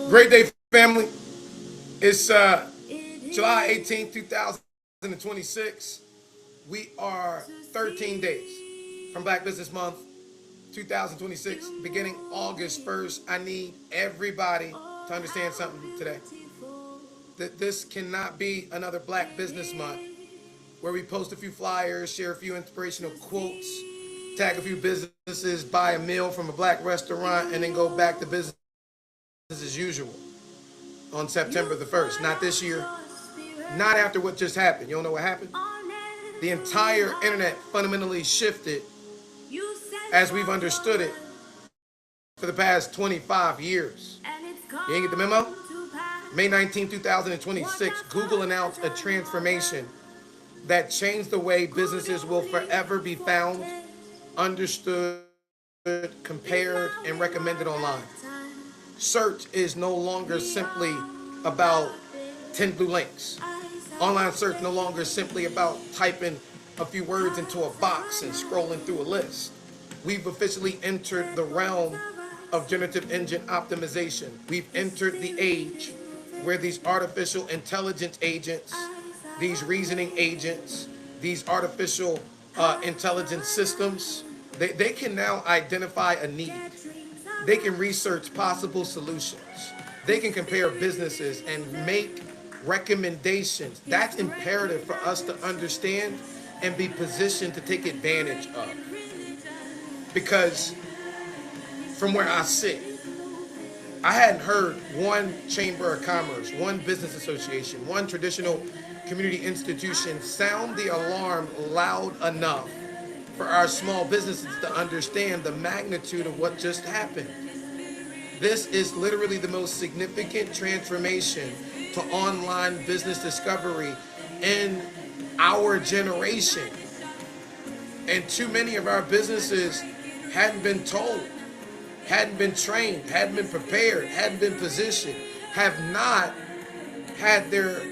Great day, family. It's July 18th, 2026. We are 13 days from Black Business Month 2026, beginning August 1st. I need everybody to understand something today. That this cannot be another Black Business Month where we post a few flyers, share a few inspirational quotes, tag a few businesses, buy a meal from a Black restaurant, and then go back to business as usual on September the 1st. Not this year, not after what just happened. You don't know what happened? The entire internet fundamentally shifted as we've understood it for the past 25 years. You ain't get the memo? May 19, 2026, Google announced a transformation that changed the way businesses will forever be found, understood, compared, and recommended online. Search is no longer simply about 10 blue links. Online search no longer simply about typing a few words into a box and scrolling through a list. We've officially entered the realm of generative engine optimization. We've entered the age where these artificial intelligence agents, these reasoning agents, these artificial intelligence systems, they can now identify a need. They can research possible solutions. They can compare businesses and make recommendations. That's imperative for us to understand and be positioned to take advantage of. Because from where I sit, I hadn't heard one chamber of commerce, one business association, one traditional community institution sound the alarm loud enough for our small businesses to understand the magnitude of what just happened. This is literally the most significant transformation to online business discovery in our generation. And too many of our businesses hadn't been told, hadn't been trained, hadn't been prepared, hadn't been positioned, have not had their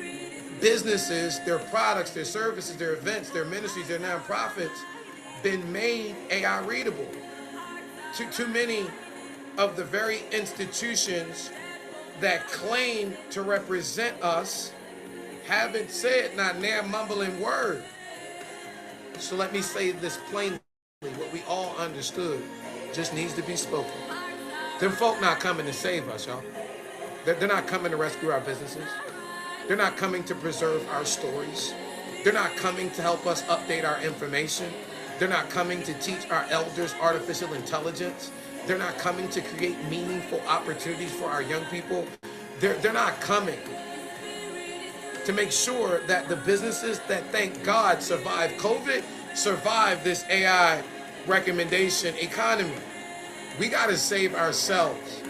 businesses, their products, their services, their events, their ministries, their nonprofits been made AI readable. Too many of the very institutions that claim to represent us haven't said not near mumbling word. So let me say this plainly, what we all understood just needs to be spoken. Them folk not coming to save us, y'all. They're not coming to rescue our businesses. They're not coming to preserve our stories. They're not coming to help us update our information. They're not coming to teach our elders artificial intelligence. They're not coming to create meaningful opportunities for our young people. They're not coming to make sure that the businesses that, thank God, survived COVID, survive this AI recommendation economy. We got to save ourselves.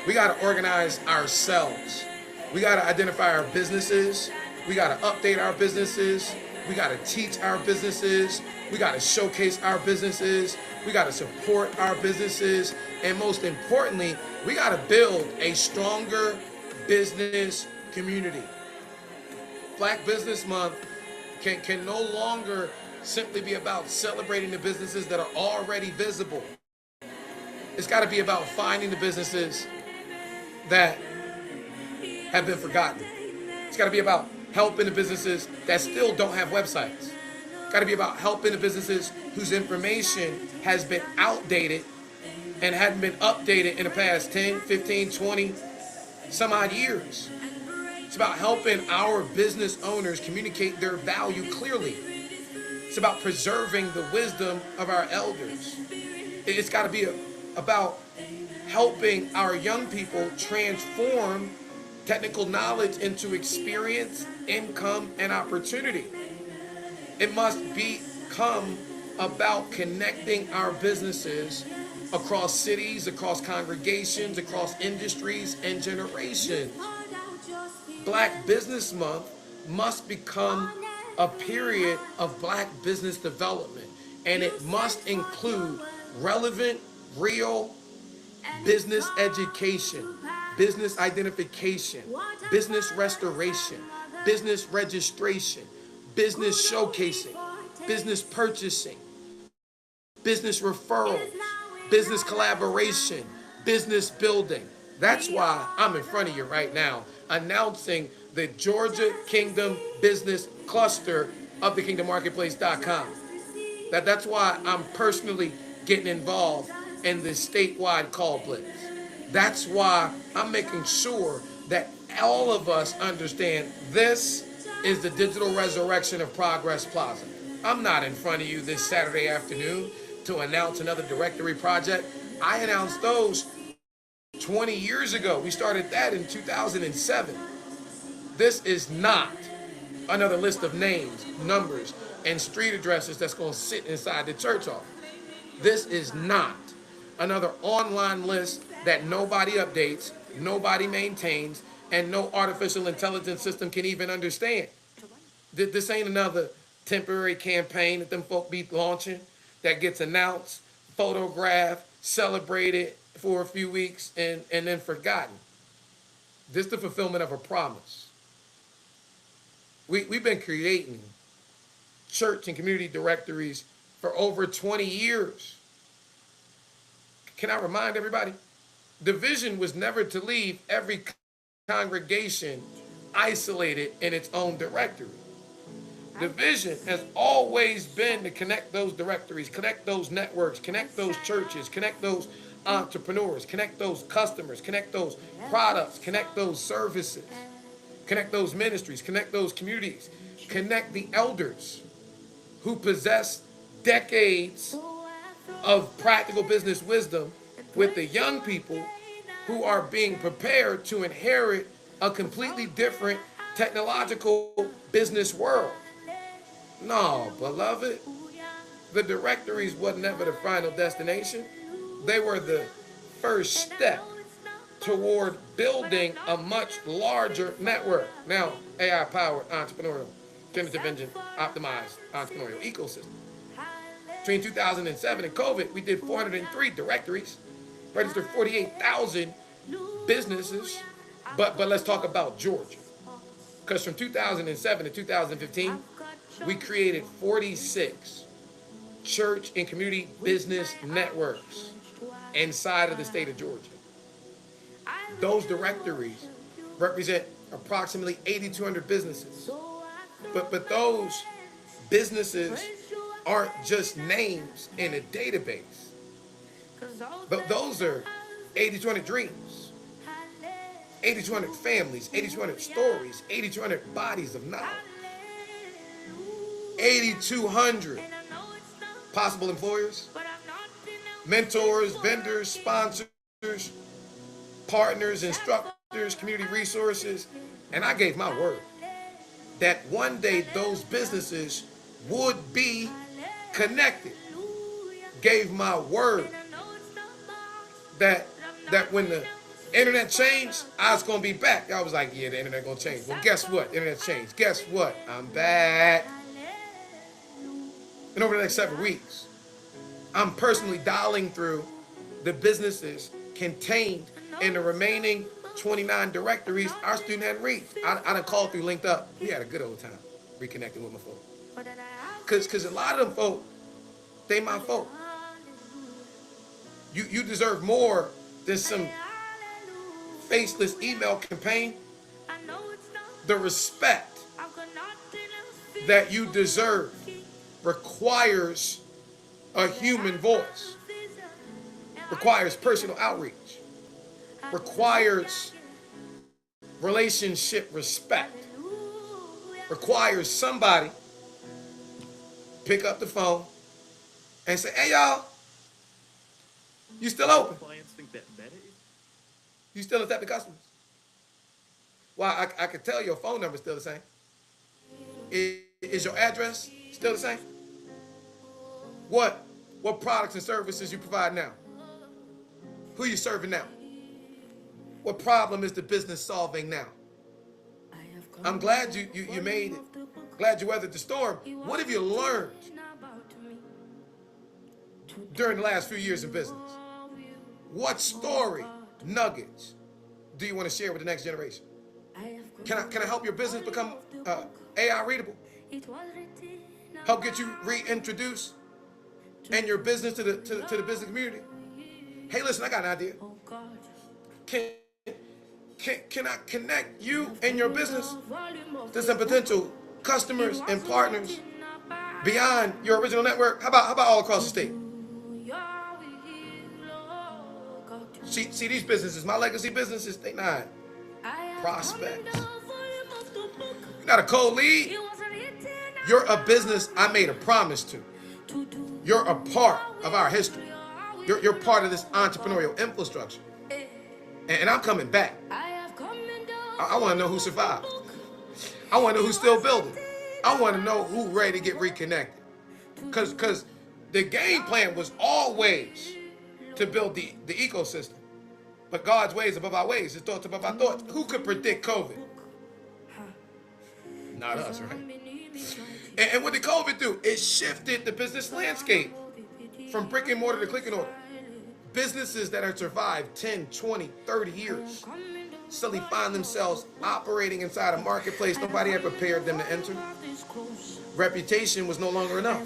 We got to organize ourselves. We got to identify our businesses. We got to update our businesses. We got to teach our businesses. We got to showcase our businesses. We got to support our businesses. And most importantly, we got to build a stronger business community. Black Business Month can no longer simply be about celebrating the businesses that are already visible. It's got to be about finding the businesses that have been forgotten. It's got to be about helping the businesses that still don't have websites. It's got to be about helping the businesses whose information has been outdated and hadn't been updated in the past 10, 15, 20, some odd years. It's about helping our business owners communicate their value clearly. It's about preserving the wisdom of our elders. It's got to be about helping our young people transform technical knowledge into experience, income, and opportunity. It must become about connecting our businesses across cities, across congregations, across industries, and generations. Black Business Month must become a period of Black business development, and it must include relevant, real business education, business identification, business restoration, business registration, business showcasing, business purchasing, business referrals, business collaboration, business building. That's why I'm in front of you right now announcing the Georgia Kingdom Business Cluster of the KingdomMarketplace.com. That's why I'm personally getting involved in this statewide call blitz. That's why I'm making sure that all of us understand this is the digital resurrection of Progress Plaza. I'm not in front of you this Saturday afternoon to announce another directory project. I announced those 20 years ago. We started that in 2007. This is not another list of names, numbers, and street addresses that's going to sit inside the church office. This is not another online list that nobody updates, nobody maintains, and no artificial intelligence system can even understand. This ain't another temporary campaign that them folk be launching that gets announced, photographed, celebrated for a few weeks, and then forgotten. This is the fulfillment of a promise. We've been creating church and community directories for over 20 years. Can I remind everybody? The vision was never to leave every congregation isolated in its own directory. The vision has always been to connect those directories, connect those networks, connect those churches, connect those entrepreneurs, connect those customers, connect those products, connect those services, connect those ministries, connect those communities, connect the elders who possess decades of practical business wisdom with the young people who are being prepared to inherit a completely different technological business world. No, beloved, the directories wasn't ever the final destination. They were the first step toward building a much larger network. Now, AI-powered entrepreneurial, generative engine optimized entrepreneurial ecosystem. Between 2007 and COVID, we did 403 directories, registered 48,000 businesses. But let's talk about Georgia. Because from 2007 to 2015, we created 46 church and community business networks inside of the state of Georgia. Those directories represent approximately 8,200 businesses. But those businesses aren't just names in a database. But those are 8,200 dreams, 8,200 families, 8,200 stories, 8,200 bodies of knowledge, 8,200 possible employers, mentors, vendors, sponsors, partners, instructors, community resources. And I gave my word that one day those businesses would be connected. Gave my word that when the internet changed, I was gonna be back. I was like, yeah, the internet gonna change. Well, guess what? The internet changed. Guess what? I'm back. And over the next several weeks, I'm personally dialing through the businesses contained in the remaining 29 directories our student hadn't reached. I done called through, linked up. We had a good old time reconnecting with my folk. Cause a lot of them folk, they my folk. You deserve more than some faceless email campaign. The respect that you deserve requires a human voice, requires personal outreach, requires relationship respect, requires somebody pick up the phone and say, hey y'all, you still open? You still accept the customers? Well, I can tell your phone number is still the same. Is your address still the same? What products and services you provide now? Who you serving now? What problem is the business solving now? I'm glad you made it. Glad you weathered the storm. What have you learned during the last few years of business? What story, nuggets, do you want to share with the next generation? Can I help your business become AI readable? Help get you reintroduced and your business to the business community? Hey, listen, I got an idea. Can Can I connect you and your business to some potential customers and partners beyond your original network? How about all across the state? See these businesses, my legacy businesses, they not prospects. You're not a cold lead. You're a business I made a promise to. You're a part of our history. You're part of this entrepreneurial infrastructure. And I'm coming back. I want to know who survived. I want to know who's still building. I want to know who ready to get reconnected. Because the game plan was always to build the ecosystem. But God's ways above our ways, his thoughts above our thoughts. Who could predict COVID? Not us, right? And what did COVID do? It shifted the business landscape from brick and mortar to click and order. Businesses that have survived 10, 20, 30 years suddenly find themselves operating inside a marketplace nobody had prepared them to enter. Reputation was no longer enough.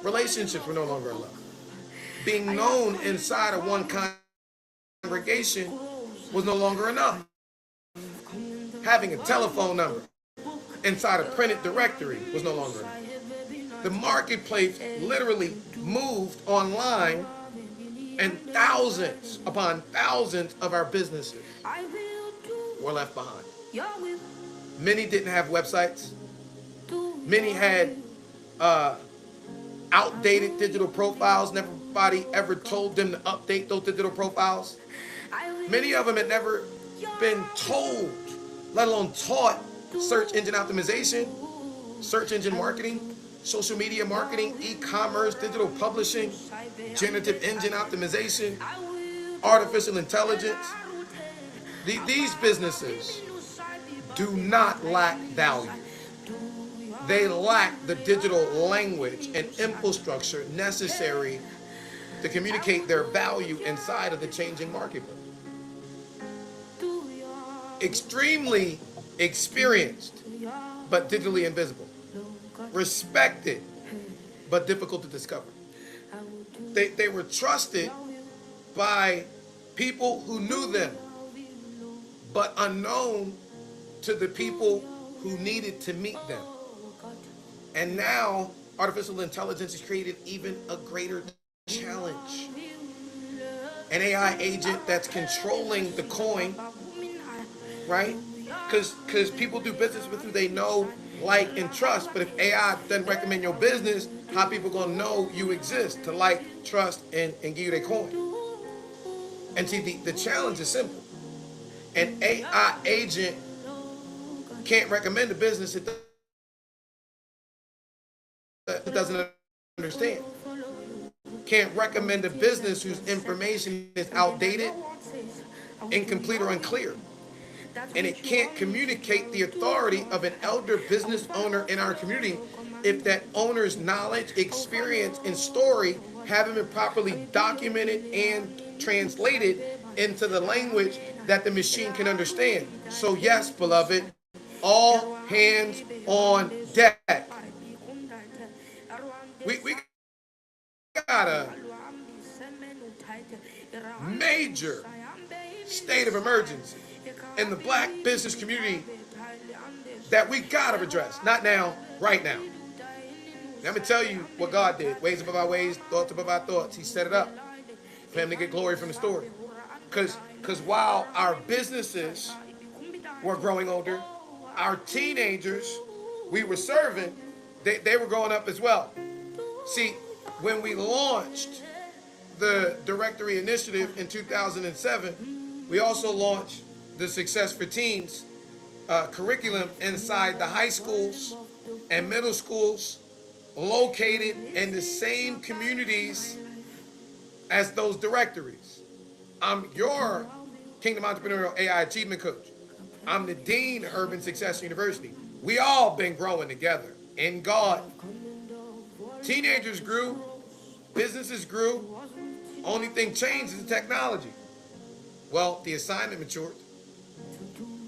Relationships were no longer enough. Being known inside of one congregation was no longer enough. Having a telephone number inside a printed directory was no longer enough. The marketplace literally moved online, and thousands upon thousands of our businesses were left behind. Many didn't have websites. Many had outdated digital profiles. Nobody ever told them to update those digital profiles. Many of them had never been told, let alone taught, search engine optimization, search engine marketing, social media marketing, e-commerce, digital publishing, generative engine optimization, artificial intelligence. These businesses do not lack value. They lack the digital language and infrastructure necessary to communicate their value inside of the changing marketplace. Extremely experienced, but digitally invisible. Respected, but difficult to discover. They were trusted by people who knew them, but unknown to the people who needed to meet them. And now artificial intelligence has created even a greater challenge. An AI agent that's controlling the coin, right? Because people do business with who they know, like, and trust. But if AI doesn't recommend your business, how people gonna know you exist to like, trust, and give you their coin? And see, the challenge is simple. An AI agent can't recommend a business it doesn't understand. Can't recommend a business whose information is outdated, incomplete, or unclear. And it can't communicate the authority of an elder business owner in our community if that owner's knowledge, experience, and story haven't been properly documented and translated into the language that the machine can understand. So yes, beloved, all hands on deck. We got a major state of emergency in the black business community that we gotta address. Not now, right now. Let me tell you what God did. Ways above our ways, thoughts above our thoughts. He set it up for him to get glory from the story. Because while our businesses were growing older, our teenagers we were serving, they were growing up as well. See, when we launched the Directory Initiative in 2007, we also launched the Success for Teens curriculum inside the high schools and middle schools located in the same communities as those directories. I'm your Kingdom Entrepreneurial AI Achievement Coach. I'm the Dean of Urban Success University. We all been growing together in God. Teenagers grew, businesses grew. Only thing changed is the technology. Well, the assignment matured.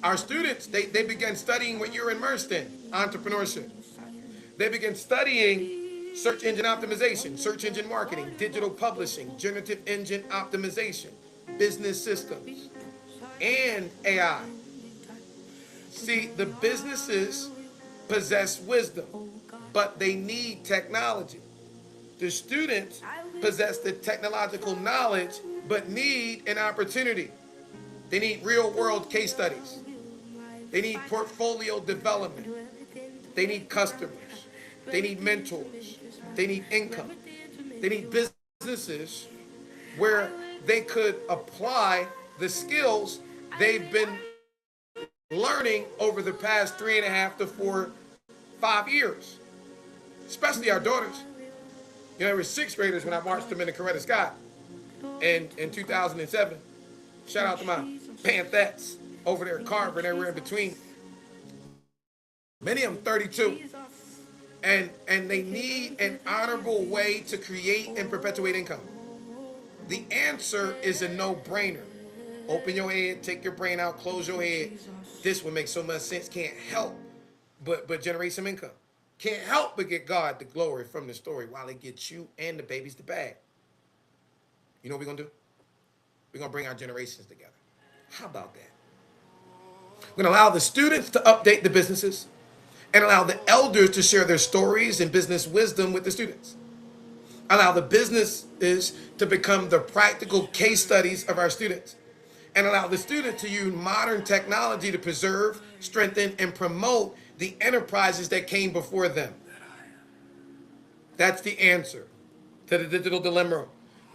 Our students, they began studying what you're immersed in, entrepreneurship. They began studying search engine optimization, search engine marketing, digital publishing, generative engine optimization, business systems. and AI. See, the businesses possess wisdom, but they need technology. The students possess the technological knowledge, but need an opportunity. They need real world case studies. They need portfolio development. They need customers. They need mentors. They need income. They need businesses where they could apply the skills they've been learning over the past 3.5 to 5 years, especially our daughters. You know, there were sixth graders when I marched them in the Coretta Scott in 2007. Shout out to my Panthets over there, Carver, and everywhere in between. Many of them 32. And they need an honorable way to create and perpetuate income. The answer is a no-brainer. Open your head, take your brain out, close your head. This would make so much sense. Can't help but generate some income. Can't help but get God the glory from the story while it gets you and the babies the bag. You know what we're going to do? We're going to bring our generations together. How about that? We're going to allow the students to update the businesses and allow the elders to share their stories and business wisdom with the students. Allow the businesses to become the practical case studies of our students. And allow the students to use modern technology to preserve, strengthen, and promote the enterprises that came before them. That's the answer to the digital dilemma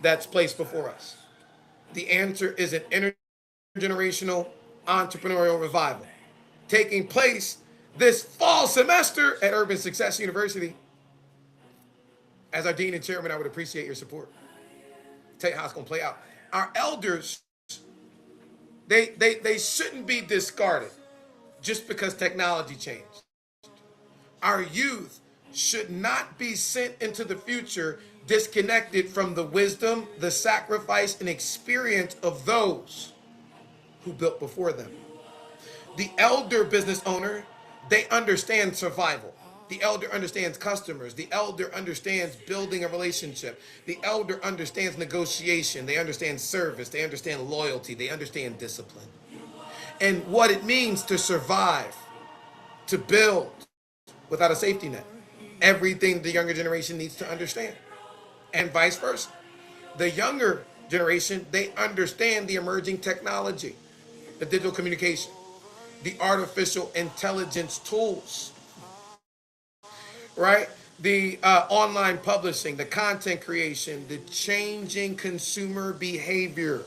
that's placed before us. The answer is an intergenerational entrepreneurial revival taking place this fall semester at Urban Success University. As our dean and chairman, I would appreciate your support. Tell you how it's going to play out. Our elders, they shouldn't be discarded just because technology changed. Our youth should not be sent into the future disconnected from the wisdom, the sacrifice, and experience of those who built before them. The elder business owner, they understand survival. The elder understands customers. The elder understands building a relationship. The elder understands negotiation. They understand service. They understand loyalty. They understand discipline. And what it means to survive, to build without a safety net. Everything the younger generation needs to understand. And vice versa. The younger generation, they understand the emerging technology, the digital communication, the artificial intelligence tools, right? The online publishing, the content creation, the changing consumer behavior.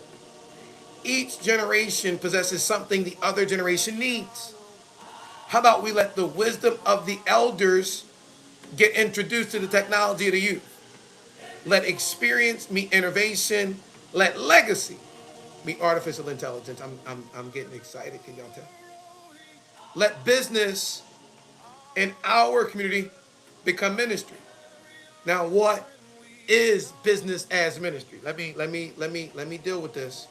Each generation possesses something the other generation needs. How about we let the wisdom of the elders get introduced to the technology of the youth? Let experience meet innovation. Let legacy meet artificial intelligence. I'm getting excited. Can y'all tell? Let business in our community become ministry. Now, what is business as ministry? Let me deal with this.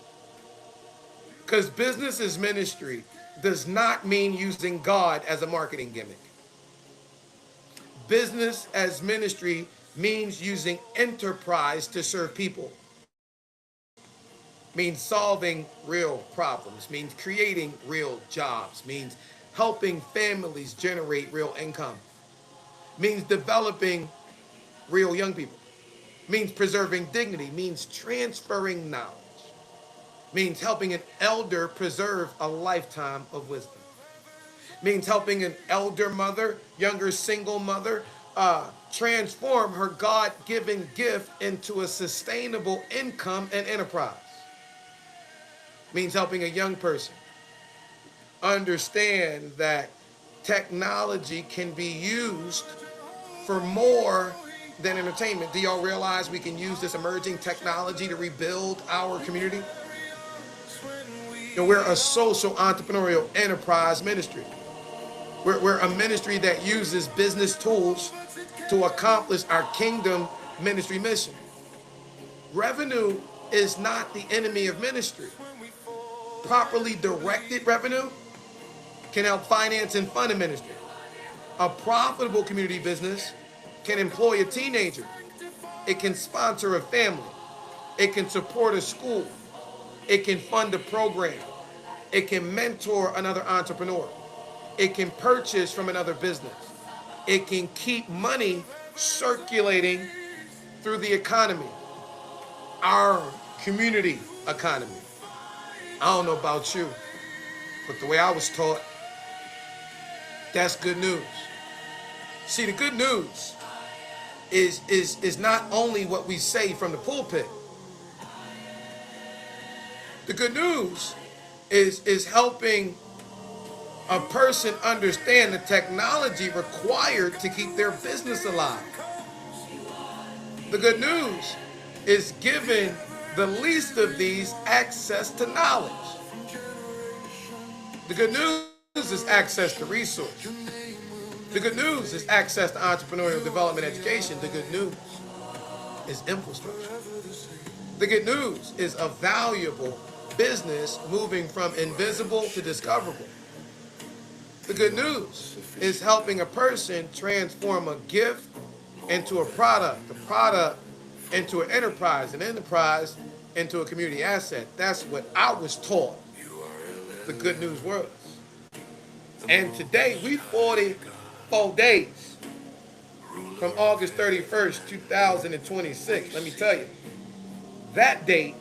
Because business as ministry does not mean using God as a marketing gimmick. Business as ministry means using enterprise to serve people. Means solving real problems. Means creating real jobs. Means helping families generate real income. Means developing real young people. Means preserving dignity. Means transferring knowledge. Means helping an elder preserve a lifetime of wisdom. Means helping an elder mother, younger single mother, transform her God-given gift into a sustainable income and enterprise. Means helping a young person understand that technology can be used for more than entertainment. Do y'all realize we can use this emerging technology to rebuild our community? You know, we're a social entrepreneurial enterprise ministry. We're a ministry that uses business tools to accomplish our kingdom ministry mission. Revenue is not the enemy of ministry. Properly directed revenue can help finance and fund a ministry. A profitable community business can employ a teenager. It can sponsor a family. It can support a school. It can fund a program. It can mentor another entrepreneur. It can purchase from another business. It can keep money circulating through the economy, our community economy. I don't know about you, but the way I was taught, that's good news. See, the good news is not only what we say from the pulpit. The good news is helping a person understand the technology required to keep their business alive. The good news is giving the least of these access to knowledge. The good news is access to resources. The good news is access to entrepreneurial development education. The good news is infrastructure. The good news is a valuable business moving from invisible to discoverable. The good news is helping a person transform a gift into a product into an enterprise into a community asset. That's what I was taught the good news was. And today, we 44 days from August 31st, 2026. Let me tell you, that date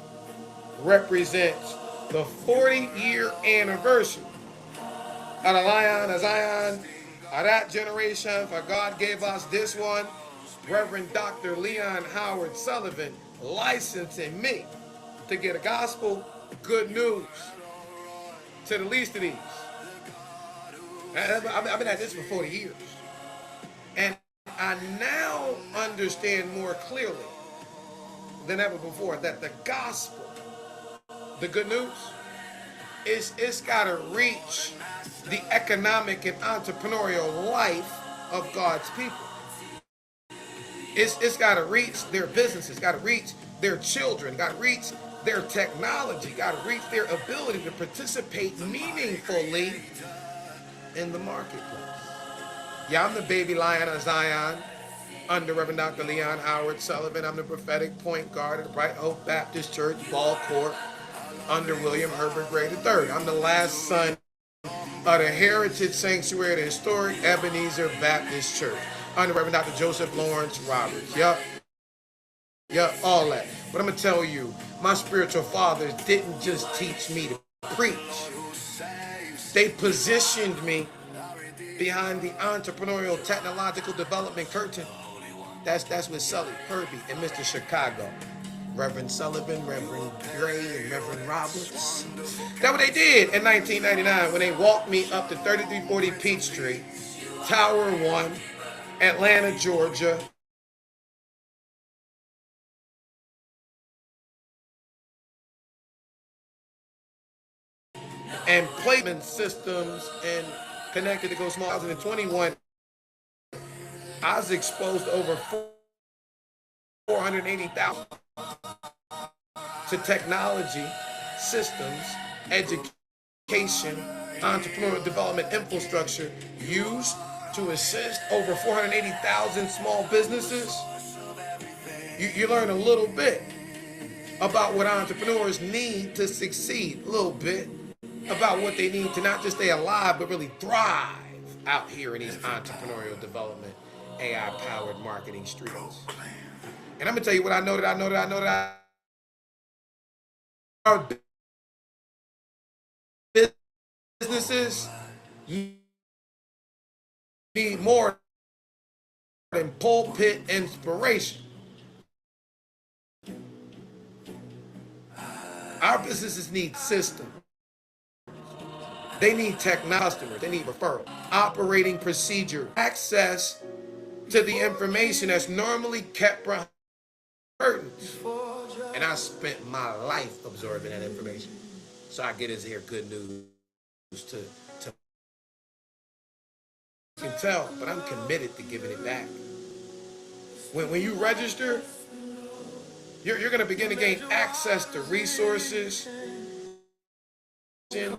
represents the 40-year anniversary of the Lion of Zion, of that generation, for God gave us this one, Reverend Dr. Leon Howard Sullivan, licensing me to get a gospel good news to the least of these. I've been at this for 40 years. And I now understand more clearly than ever before that the gospel, the good news, it's got to reach the economic and entrepreneurial life of God's people. It's got to reach their businesses, got to reach their children, got to reach their technology, got to reach their ability to participate meaningfully in the marketplace. Yeah, I'm the baby lion of Zion under Reverend Dr. Leon Howard Sullivan. I'm the prophetic point guard of the Bright Hope Baptist Church, Ball Court, under William Herbert Gray III. I'm the last son of the Heritage Sanctuary, the historic Ebenezer Baptist Church, under Reverend Dr. Joseph Lawrence Roberts. Yup, all that. But I'm going to tell you, my spiritual fathers didn't just teach me to preach. They positioned me behind the entrepreneurial technological development curtain. That's with Sully, Herbie, and Mr. Chicago. Reverend Sullivan, Reverend Gray, and Reverend Roberts. That's what they did in 1999 when they walked me up to 3340 Peachtree, Tower 1, Atlanta, Georgia. And placement systems and connected to Go Small. 2021, I was exposed to over 480,000 to technology, systems, education, entrepreneurial development infrastructure used to assist over 480,000 small businesses. You learn a little bit about what entrepreneurs need to succeed, a little bit about what they need to not just stay alive, but really thrive out here in these entrepreneurial development, AI-powered marketing streets. And I'm going to tell you what I know that our businesses need more than pulpit inspiration. Our businesses need systems. They need tech customers. They need referral, operating procedure, access to the information that's normally kept behind curtains. And I spent my life absorbing that information. So I get his here good news to you can tell, but I'm committed to giving it back. When you register, you're going to begin to gain access to resources, the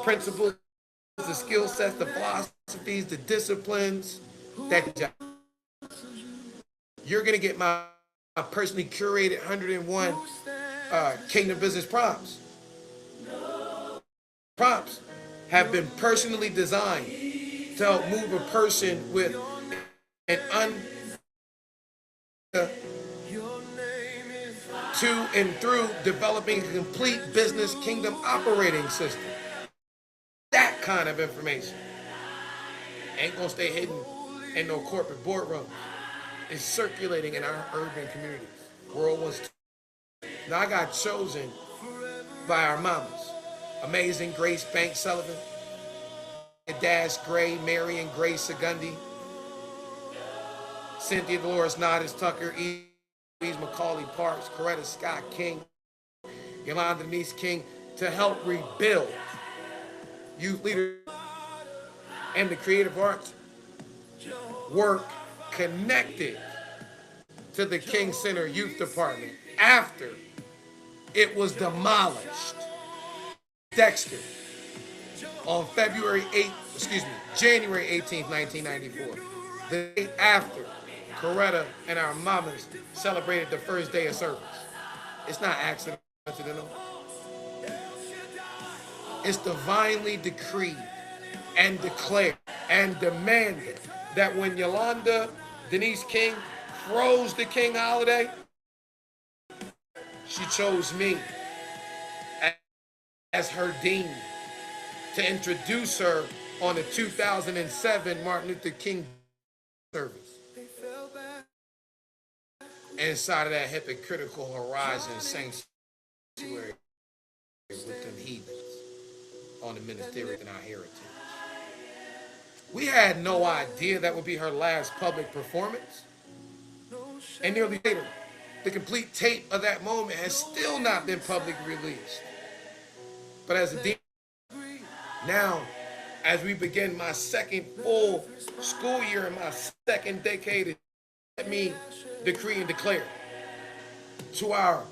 principles, the skill sets, the philosophies, the disciplines that you're going to get my personally curated 101 Kingdom Business Prompts. prompts have been personally designed to help move a person with an to and through developing a complete business kingdom operating system. That kind of information ain't gonna stay hidden in no corporate boardroom. It's circulating in our urban communities. World wants to. Now I got chosen by our mamas. Amazing Grace Banks Sullivan, Dash Gray, Marion Grace Segundi, Cynthia Dolores Nodis Tucker, Louise Macaulay Parks, Coretta Scott King, Yolanda Denise King, to help rebuild youth leaders and the creative arts work connected to the King Center Youth Department after it was demolished. Dexter on January 18th, 1994. The day after Coretta and our mamas celebrated the first day of service. It's not accidental. It's divinely decreed and declared and demanded that when Yolanda Denise King froze the King holiday, she chose me as her dean to introduce her on the 2007 Martin Luther King service. Inside of that hypocritical horizon sanctuary with them heathens on the ministerial and our heritage. We had no idea that would be her last public performance. And nearly later, the complete tape of that moment has still not been publicly released. But as a dean, now, as we begin my second full school year in my second decade, let me decree and declare to our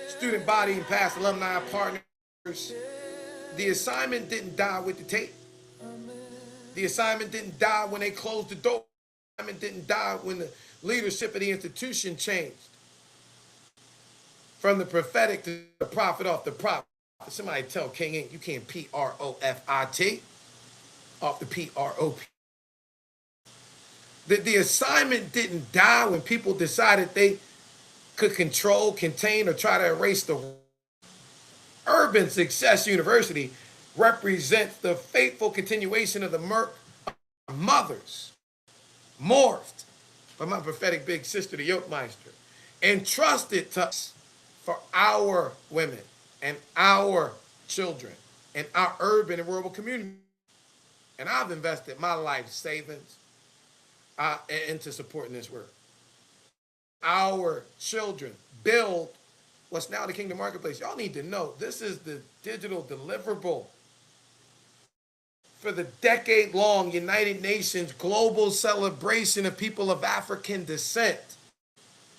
student body and past alumni partners, the assignment didn't die with the tape. The assignment didn't die when they closed the door. The assignment didn't die when the leadership of the institution changed. From the prophetic to the prophet off the prophet. Somebody tell King Ink, you can't P-R-O-F-I-T off the P-R-O-P. The assignment didn't die when people decided they could control, contain, or try to erase the world. Urban Success University represents the faithful continuation of the mothers, morphed by my prophetic big sister, the Yokemeister, entrusted to us for our women and our children and our urban and rural community. And I've invested my life savings into supporting this work. Our children build what's now the Kingdom Marketplace. Y'all need to know this is the digital deliverable for the decade-long United Nations global celebration of people of African descent.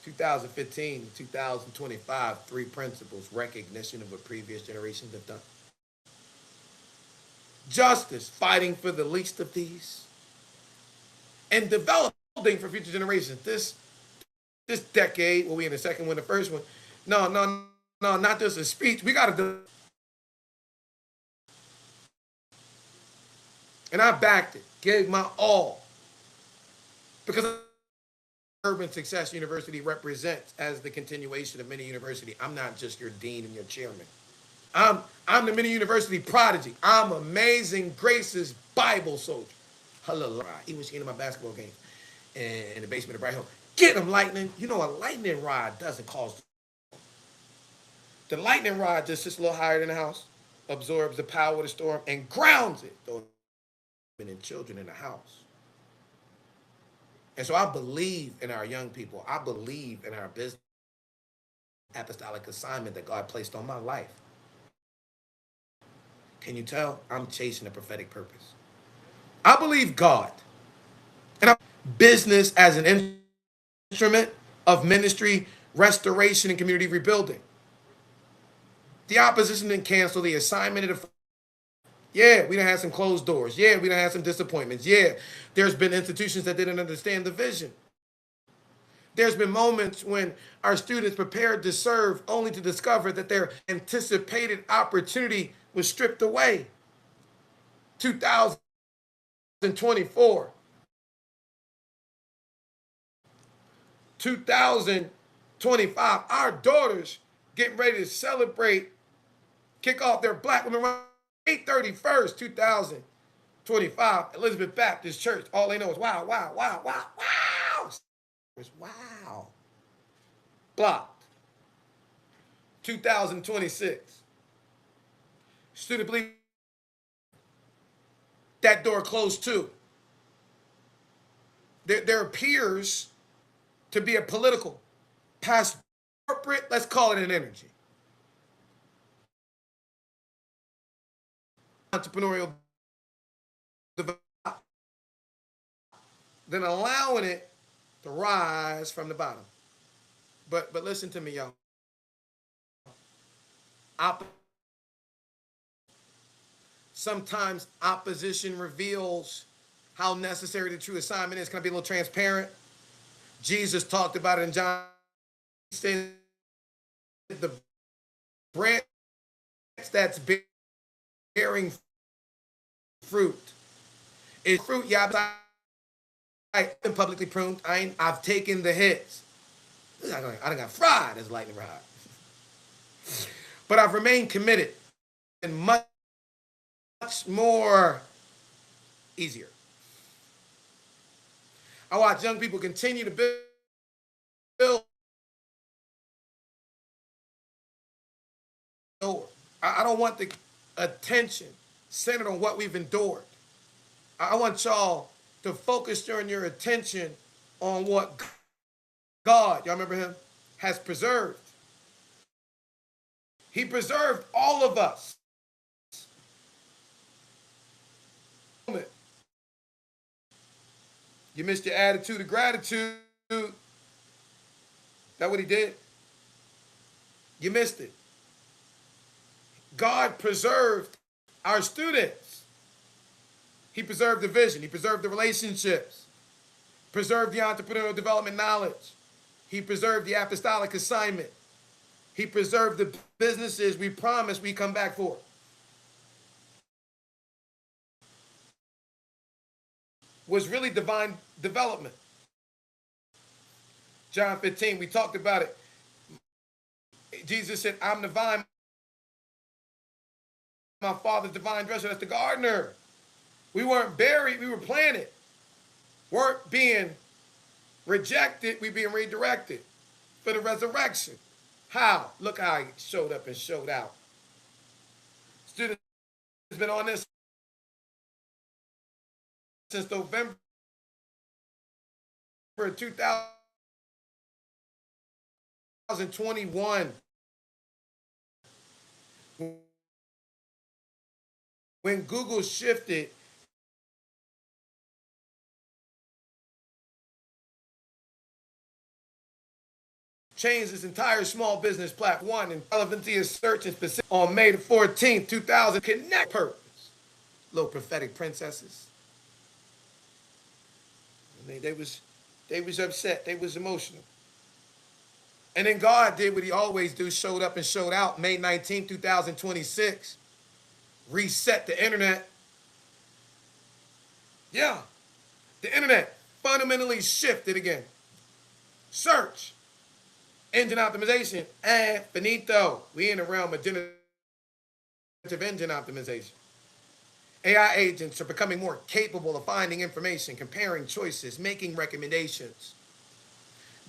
2015 to 2025, 3 principles, recognition of what previous generations have done. Justice, fighting for the least of these. And developing for future generations. This decade, well, we in the second one, the first one. No, not just a speech. We got to do. And I backed it, gave my all. Because Urban Success University represents as the continuation of Mini University. I'm not just your dean and your chairman. I'm the Mini University prodigy. I'm Amazing Grace's Bible soldier. Hallelujah. He was in my basketball game in the basement of Bright Hill. Get him, lightning. You know, a lightning rod doesn't cause. The lightning rod just sits a little higher than the house, absorbs the power of the storm, and grounds it. Those women and children in the house. And so I believe in our young people. I believe in our business apostolic assignment that God placed on my life. Can you tell? I'm chasing a prophetic purpose. I believe God. And business as an instrument of ministry, restoration, and community rebuilding. The opposition didn't cancel the assignment of the. Yeah, we done had some closed doors. Yeah, we done had some disappointments. Yeah, there's been institutions that didn't understand the vision. There's been moments when our students prepared to serve only to discover that their anticipated opportunity was stripped away. 2024, 2025, our daughters getting ready to celebrate, kick off their Black Women Rights, 8/31st, 2025, Elizabeth Baptist Church. All they know is wow, wow, wow, wow, wow. Wow. Blocked. 2026. Student believe that door closed too. There appears to be a political, past corporate, let's call it an energy, entrepreneurial development, then allowing it to rise from the bottom. But listen to me, y'all. Sometimes opposition reveals how necessary the true assignment is. Can I be a little transparent? Jesus talked about it in John. He said, the branch that's bearing fruit is fruit. Yeah, I've been publicly pruned. I've taken the hits. I done got fried as lightning rod. But I've remained committed and much more easier. I watch young people continue to build. I don't want the attention centered on what we've endured. I want y'all to focus your attention on what God, y'all remember him, has preserved. He preserved all of us. You missed your attitude of gratitude. That what he did? You missed it. God preserved our students. He preserved the vision. He preserved the relationships. Preserved the entrepreneurial development knowledge. He preserved the apostolic assignment. He preserved the businesses we promised we come back for. Was really divine development. John 15, we talked about it. Jesus said, I'm the vine, my Father's divine dresser, that's the gardener. We weren't buried, we were planted. Weren't being rejected, we being redirected for the resurrection. How? Look how he showed up and showed out. Students have been on this since November 2021. When Google shifted changed its entire small business platform and relevancy is searching specific on May the 14th, 2000. Connect purpose. Little prophetic princesses. And they was upset. They was emotional. And then God did what he always do, showed up and showed out. May 19th, 2026. Reset the internet. Yeah. The internet fundamentally shifted again. Search. Engine optimization, and finito. We in the realm of generative engine optimization. AI agents are becoming more capable of finding information, comparing choices, making recommendations.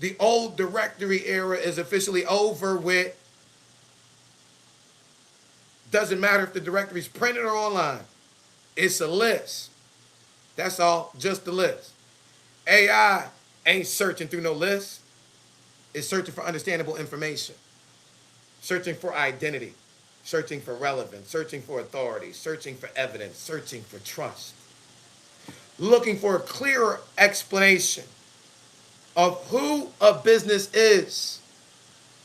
The old directory era is officially over with. Doesn't matter if the directory is printed or online. It's a list. That's all, just the list. AI ain't searching through no list. Is searching for understandable information, searching for identity, searching for relevance, searching for authority, searching for evidence, searching for trust, looking for a clearer explanation of who a business is,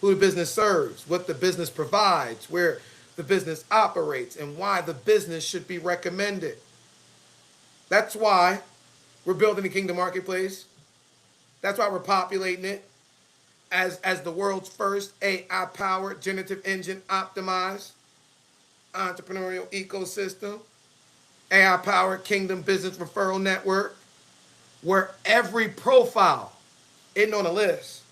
who the business serves, what the business provides, where the business operates, and why the business should be recommended. That's why we're building the Kingdom Marketplace. That's why we're populating it as the world's first AI-powered generative engine optimized entrepreneurial ecosystem. AI-powered Kingdom Business Referral Network, where every profile isn't on a list.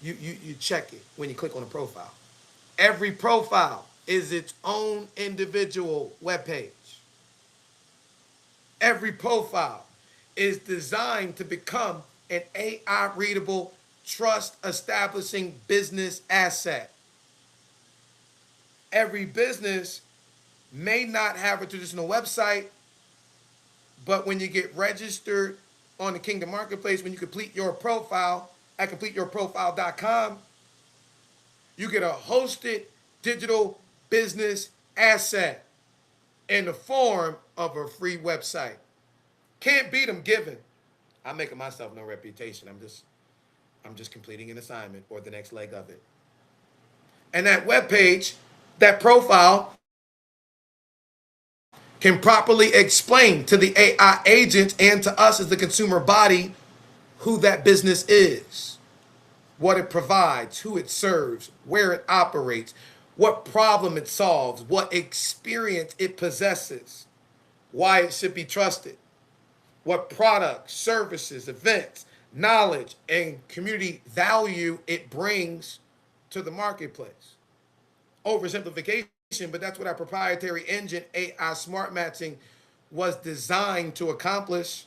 You check it when you click on a profile. Every profile is its own individual webpage. Every profile is designed to become an AI readable, trust establishing business asset. Every business may not have a traditional website, but when you get registered on the Kingdom Marketplace, when you complete your profile at completeyourprofile.com, you get a hosted digital business asset in the form of a free website. Can't beat them given. I'm making myself no reputation. I'm just completing an assignment or the next leg of it. And that webpage, that profile, can properly explain to the AI agent and to us as the consumer body who that business is, what it provides, who it serves, where it operates, what problem it solves, what experience it possesses, why it should be trusted, what products, services, events, knowledge, and community value it brings to the marketplace. Oversimplification, but that's what our proprietary engine, AI Smart Matching, was designed to accomplish.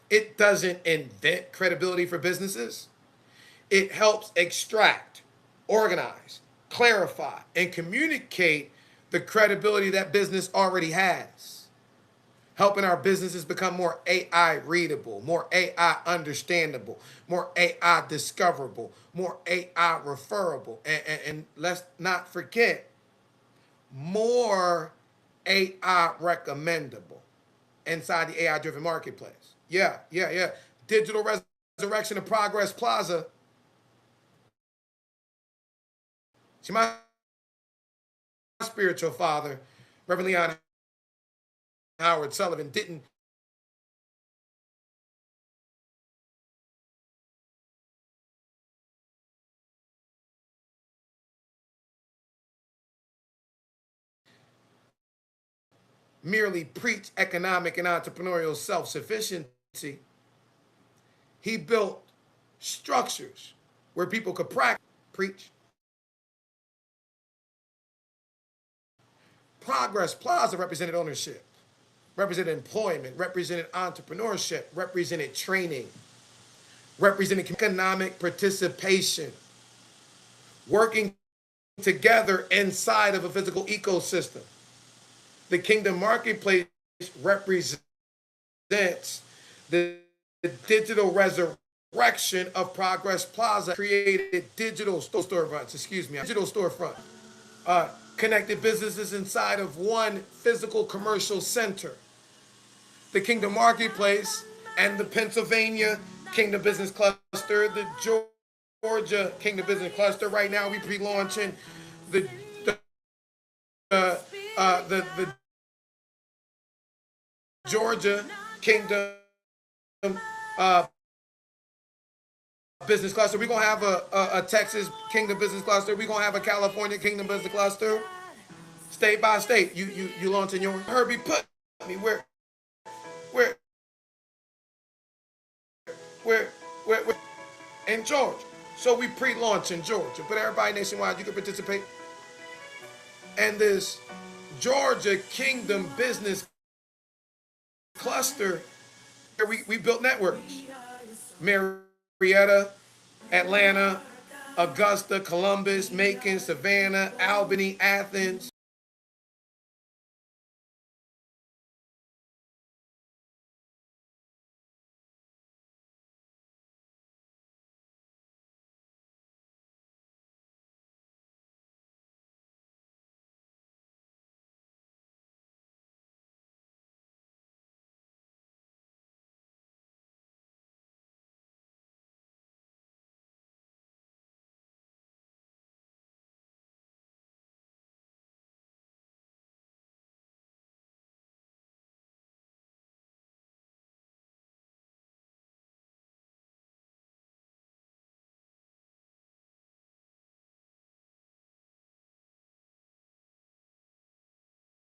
It doesn't invent credibility for businesses. It helps extract, organize, clarify, and communicate the credibility that business already has, helping our businesses become more AI readable, more AI understandable, more AI discoverable, more AI referable, and let's not forget, more AI recommendable inside the AI-driven marketplace. Yeah. Digital Resurrection of Progress Plaza. See, my spiritual father, Reverend Leon Howard Sullivan, didn't merely preach economic and entrepreneurial self-sufficiency. He built structures where people could practice, preach. Progress Plaza represented ownership, represented employment, represented entrepreneurship, represented training, represented economic participation, working together inside of a physical ecosystem. The Kingdom Marketplace represents the digital resurrection of Progress Plaza, created digital storefronts, digital storefront, connected businesses inside of one physical commercial center. The Kingdom Marketplace and the Pennsylvania Kingdom Business Cluster, the Georgia Kingdom Business Cluster. Right now, we pre-launching the Georgia Kingdom uh, Business Cluster. We're gonna have a Texas Kingdom Business Cluster. We're gonna have a California Kingdom Business Cluster. State by state, you launching your Herbie. Put me where where in Georgia. So we pre-launch in Georgia, but everybody nationwide, you can participate. And this Georgia Kingdom Business Cluster, we built networks. Marietta, Atlanta, Augusta, Columbus, Macon, Savannah, Albany, Athens,